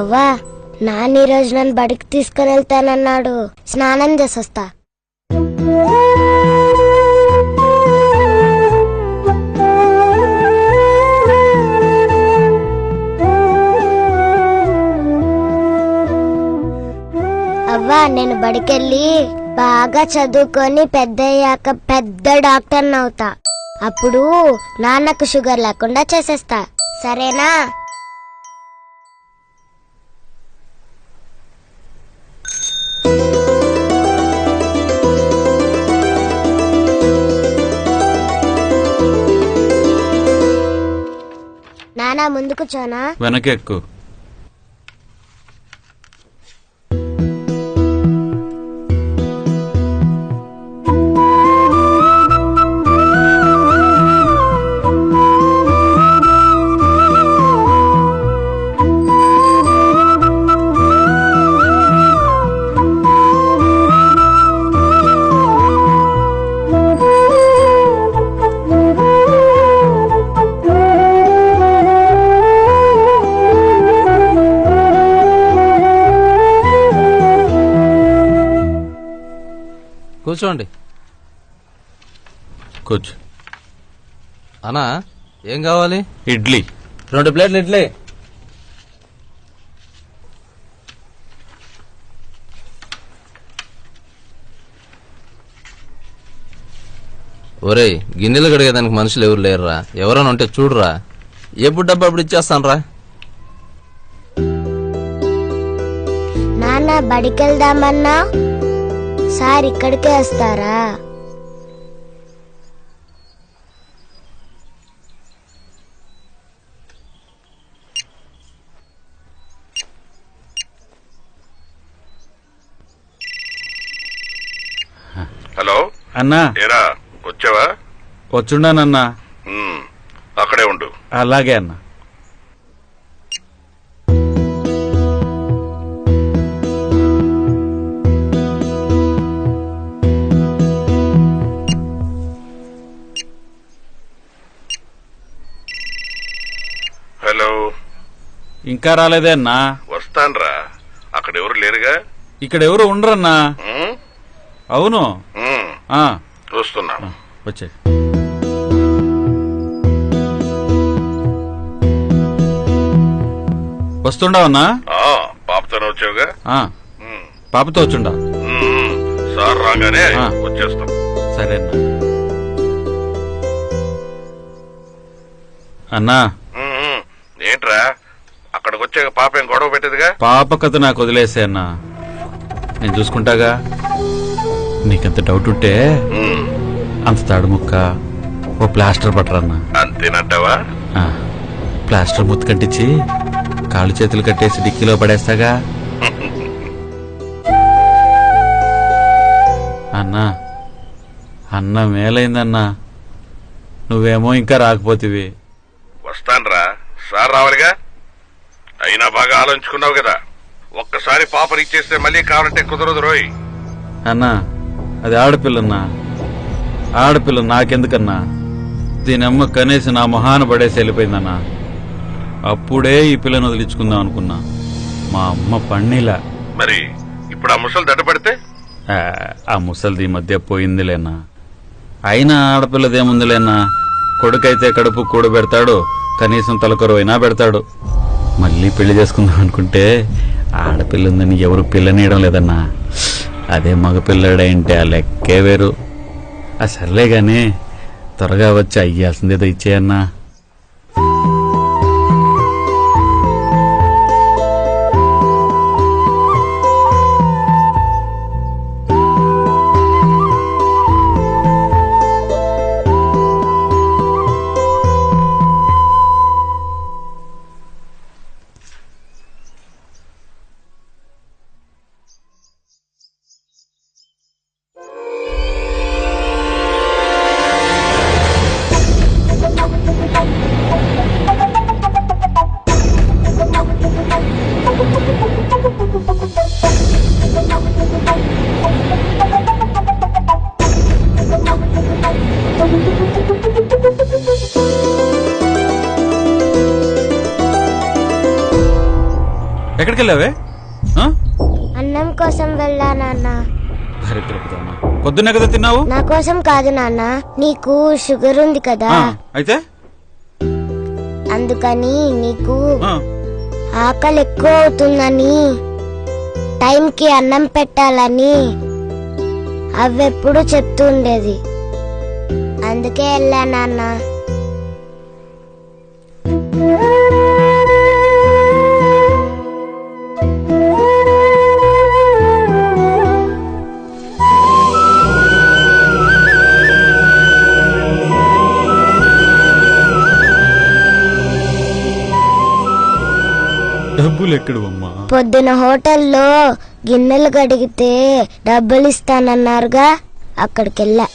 అవ్వా, నాన్న ఈరోజు నన్ను బడికి తీసుకుని వెళ్తానన్నాడు. స్నానం చేసొస్తా. అవ్వా, నేను బడికెళ్ళి బాగా చదువుకొని పెద్దయ్యాక పెద్ద డాక్టర్ని అవుతా. అప్పుడు నాన్నకు షుగర్ లేకుండా చేసేస్తా. సరేనా? నానా, ముందు కూర్చోనా? వెనకెక్కు. కూర్చోండి. కూర్చో. అన్నా, ఏం కావాలి? ఇడ్లీ 2 ప్లేట్లు ఇడ్లీ. ఒరేయ్, గిన్నెలు కడిగేదానికి మనుషులు ఎవరు లేరురా? ఎవరైనా ఉంటే చూడురా. ఎప్పుడు డబ్బా అప్పుడు ఇచ్చేస్తాను రా. నాన్న, బడికెళ్దామన్నా సార్ ఇక్కడికే వస్తారా? హలో అన్నా. ఏరా, వచ్చావా? వచ్చుండానన్నా. అక్కడే ఉండు. అలాగే అన్నా. హలో. ఇంకా రాలేదే అన్నా? వస్తాన్రా. అక్కడ ఎవరు లేరుగా? ఇక్కడ ఎవరు ఉండరన్నా. అవును, వస్తున్నా. వచ్చే. వస్తుండవన్నా? పాపతోనే వచ్చావుగా? పాపతో వచ్చుండా. సార్ రాగానే వచ్చేస్తాం. సరే అన్నా. ఏంట్రా, అక్కడికి వచ్చాక పాప ఏం గొడవ పెట్టేదిగా? పాప కథ నాకు వదిలేసే అన్నా, నేను చూసుకుంటాగా. నీకంత డౌట్ ఉంటే అంత తాడు ముక్క ఓ ప్లాస్టర్ పట్టరన్నా. అంతేనంటావా? ప్లాస్టర్ ముత్త కట్టించి కాళ్ళు చేతులు కట్టేసి డిక్కీలో పడేస్తాగా. అన్నా, అన్న మేలైందన్నా. నువ్వేమో ఇంకా రాకపోతివి. వస్తాన్రా. సార్ రావాలిగా. అయినా బాగా ఆలోచించుకున్నావు కదా. ఒక్కసారి పాపని ఇచ్చేస్తే మళ్ళీ కావాలంటే కుదరదు రోయ్. అన్నా, అది ఆడపిల్లన్నా. ఆడపిల్ల నాకెందుకన్నా? దీని అమ్మ కనీసం నా మొహాన పడేసి వెళ్ళిపోయిందన్నా. అప్పుడే ఈ పిల్లను వదిలించుకుందాం అనుకున్నా. మా అమ్మ పన్నీలా. మరి ఇప్పుడు ఆ ముసలు దడ్డపడితే? ఆ ముసలిది మధ్య పోయిందిలేనా. అయినా ఆడపిల్లదేముందిలేనా. కొడుకైతే కడుపు కూడబెడతాడు, కనీసం తలకొరవైనా పెడతాడు. మళ్ళీ పెళ్లి చేసుకుందాం అనుకుంటే ఆడపిల్ల ఉందని ఎవరు పిల్లనియడం లేదన్నా. అదే మగపిల్లడైంటే ఆ లెక్కే వేరు. సర్లే గాని త్వరగా వచ్చి అయ్యాల్సిందేదో ఇచ్చేయన్నా. ఎక్కడికి వెళ్ళావే? ఆ? అన్నం కోసం వెళ్ళా నాన్న. దరిద్రపుదానా. పొద్దున్నే కదా తిన్నావు? నా కోసం కాదు నాన్న, నీకు షుగర్ ఉంది కదా, ఆ, అయితే అందుకని నీకు ఆ, ఆకలి ఎక్కువ అవుతుందని, టైంకి అన్నం పెట్టాలని అవెప్పుడు చెప్తూ ఉండేది. అందుకే వెళ్ళా నాన్న. డబ్బులు ఎక్కడు అమ్మా? పొద్దున హోటల్లో గిన్నెలు కడిగితే డబ్బులు ఇస్తానన్నారుగా, అక్కడికి వెళ్ళా.